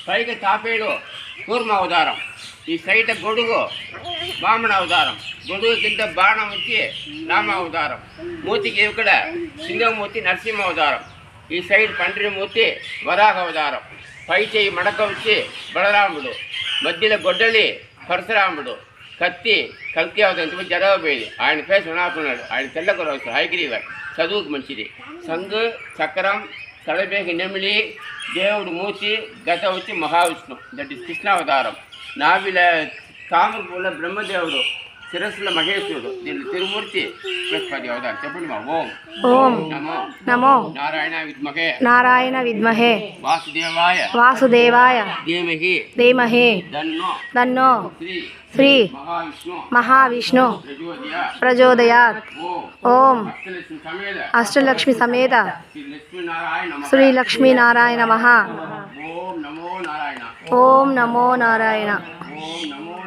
పైకి తాపేడు కూర్మ అవతారం, ఈ సైడ్ గొడుగు వామన అవతారం, గొడుగు కింద బాణం వచ్చి రామ అవతారం, మూతికి ఇక్కడ సింగమూర్తి నరసింహ అవతారం, ఈ సైడ్ పండ్రిమూర్తి వరాహ అవతారం, పై చేయి మడక వచ్చి బలరాముడు, మధ్యలో గొడ్డలి పరశురాముడు, కత్తి కల్కి అవతారం ఇంతమంది జరగబోయేది. ఆయన ఫేస్ వినాకున్నాడు. ఆయన తెల్లకొర హైగ్రీవర్, చదువుకు మంచిది. సంగు చక్రం తలపేకి నెమిలి, దేవుడు మూర్తి, గత వచ్చి మహావిష్ణు, దట్ ఇస్ కృష్ణావతారం. నావిల తామరపూల బ్రహ్మదేవుడు, శిరస్సుల మహేశ్వరుడు, దీన్ని తిరుమూర్తి బృహస్పతి అవతారం. చెప్పండి మా. ఓం ఓం నమో నమో నారాయణ విద్మహే వాసుదేవాయ ధీమహి ధీమహి తన్నో శ్రీ మహావిష్ణు ప్రచోదయాత్. ఓం అష్టలక్ష్మి సమేత శ్రీ లక్ష్మీనారాయణ నమః. ఓం నమో నారాయణ. ఓం నమో నారాయణ. ఓం నమో